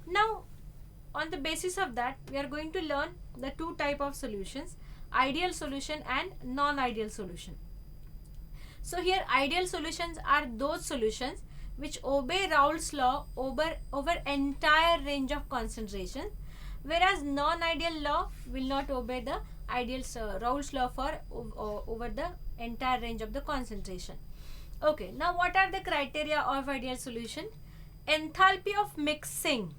Now, on the basis of that, we are going to learn the two type of solutions, ideal solution and non-ideal solution. So here ideal solutions are those solutions which obey Raoult's law over entire range of concentration, whereas non-ideal law will not obey the ideal Raoult's law for over the entire range of the concentration. Okay, now what are the criteria of ideal solution? Enthalpy of mixing,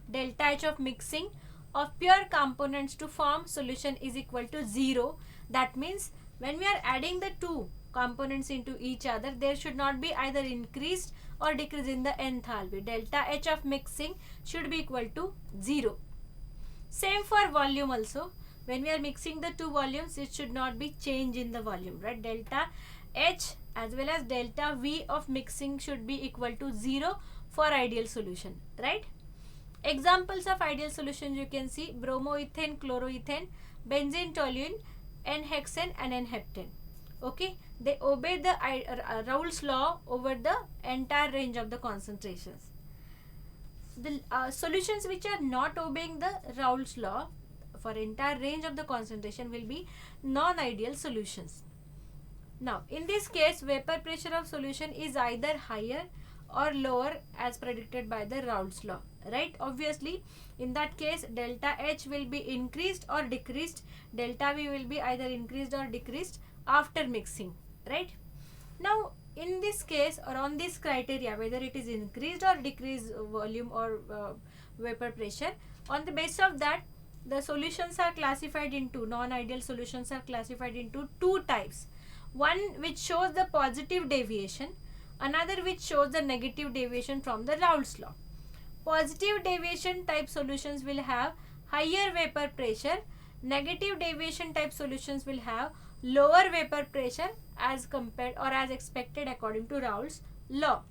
delta H of mixing of pure components to form solution is equal to 0. That means when we are adding the two components into each other, there should not be either increased or decrease in the enthalpy. Delta H of mixing should be equal to 0. Same for volume also. When we are mixing the two volumes, it should not be change in the volume, right? Delta H as well as delta V of mixing should be equal to 0 for ideal solution, right? Examples of ideal solutions you can see: bromoethane, chloroethane, benzene, toluene, N-hexane and N-heptane. Okay, they obey the Raoult's law over the entire range of the concentrations. The solutions which are not obeying the Raoult's law for entire range of the concentration will be non-ideal solutions. Now, in this case, vapor pressure of solution is either higher or lower as predicted by the Raoult's law, right? Obviously, in that case, delta H will be increased or decreased, delta V will be either increased or decreased after mixing, right? Now, in this case or on this criteria, whether it is increased or decreased volume or vapor pressure, on the basis of that, the solutions are classified into, non-ideal solutions are classified into two types. One which shows the positive deviation, another which shows the negative deviation from the Raoult's law. Positive deviation type solutions will have higher vapor pressure, negative deviation type solutions will have lower vapor pressure as compared or as expected according to Raoult's law.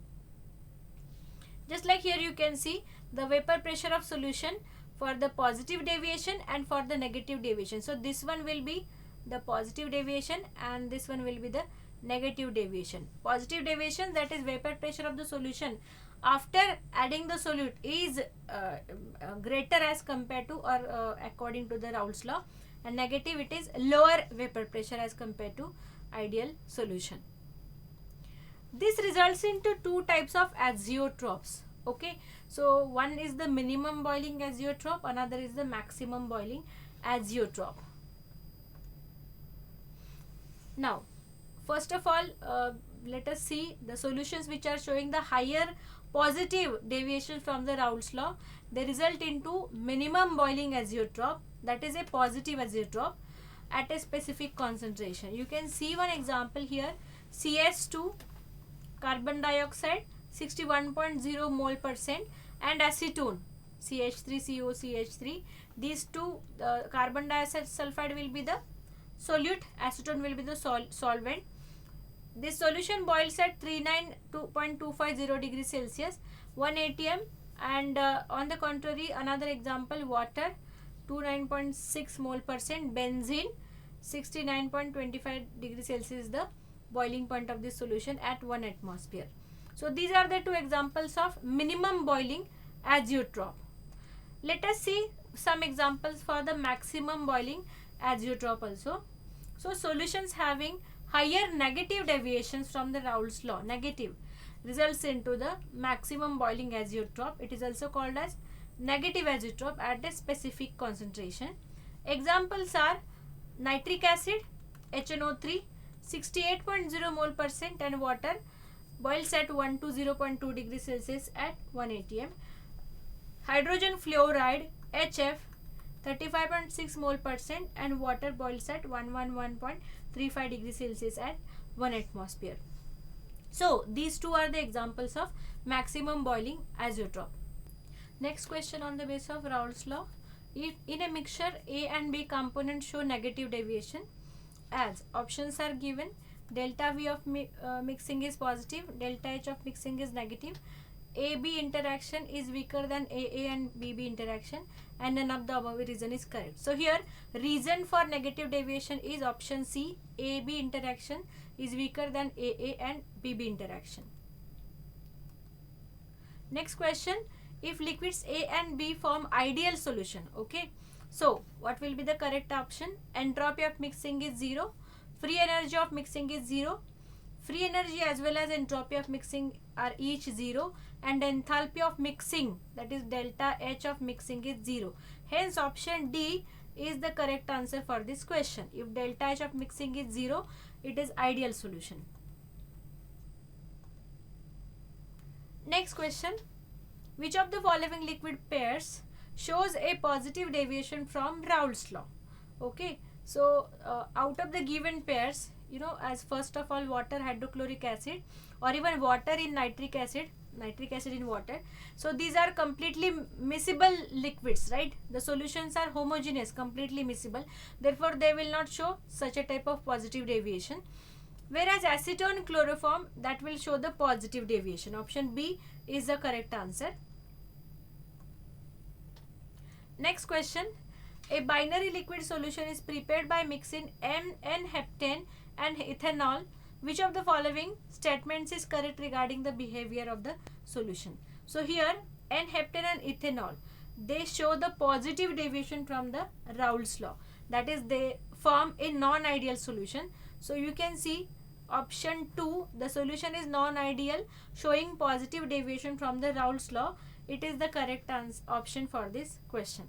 Just like here you can see the vapor pressure of solution for the positive deviation and for the negative deviation. So this one will be the positive deviation and this one will be the negative deviation. Positive deviation, that is vapor pressure of the solution after adding the solute, is greater as compared to or according to the Raoult's law, and negative, it is lower vapor pressure as compared to ideal solution. This results into two types of azeotropes. Okay, so one is the minimum boiling azeotrope, another is the maximum boiling azeotrope. Now, first of all, let us see the solutions which are showing the higher positive deviation from the Raoult's law. They result into minimum boiling azeotrope, that is a positive azeotrope at a specific concentration. You can see one example here: CS2, carbon dioxide 61.0 mole percent, and acetone CH3COCH3. These two, carbon dioxide sulfide will be the solute, acetone will be the solvent. This solution boils at 392.250 degrees Celsius, 1 atm, and on the contrary, another example, water 29.6 mole percent, benzene 69.25 degrees Celsius is the boiling point of this solution at 1 atmosphere. So these are the two examples of minimum boiling azeotrope. Let us see some examples for the maximum boiling azeotrope also. So solutions having higher negative deviations from the Raoult's law, negative, results into the maximum boiling azeotrope. It is also called as negative azeotrope at a specific concentration. Examples are nitric acid HNO3 68.0 mole percent and water boils at 120.2 degrees Celsius at 1 atm. Hydrogen fluoride HF 35.6 mole percent and water boils at 111.35 degrees Celsius at 1 atmosphere. So these two are the examples of maximum boiling azeotrope. Next question on the basis of Raoult's law: if in a mixture A and B components show negative deviation, as options are given: delta V of mixing is positive, delta H of mixing is negative, AB interaction is weaker than AA and BB interaction, and none of the above reason is correct. So here reason for negative deviation is option C, AB interaction is weaker than AA and BB interaction. Next question: if liquids A and B form ideal solution. Okay, so what will be the correct option? Entropy of mixing is 0, free energy of mixing is 0, free energy as well as entropy of mixing are each 0, and enthalpy of mixing, that is delta H of mixing, is 0. Hence option D is the correct answer for this question. If delta H of mixing is 0, it is ideal solution. Next question, which of the following liquid pairs shows a positive deviation from Raoult's law? Okay, so out of the given pairs, you know, as first of all water hydrochloric acid, or even water in nitric acid in water, so these are completely miscible liquids, right? The solutions are homogeneous, completely miscible, therefore they will not show such a type of positive deviation. Whereas acetone chloroform, that will show the positive deviation. Option B is the correct answer. Next question, a binary liquid solution is prepared by mixing N-heptane and ethanol. Which of the following statements is correct regarding the behavior of the solution? So here N-heptane and ethanol, they show the positive deviation from the Raoult's law, that is they form a non-ideal solution. So you can see option 2, the solution is non-ideal showing positive deviation from the Raoult's law. It is the correct option for this question.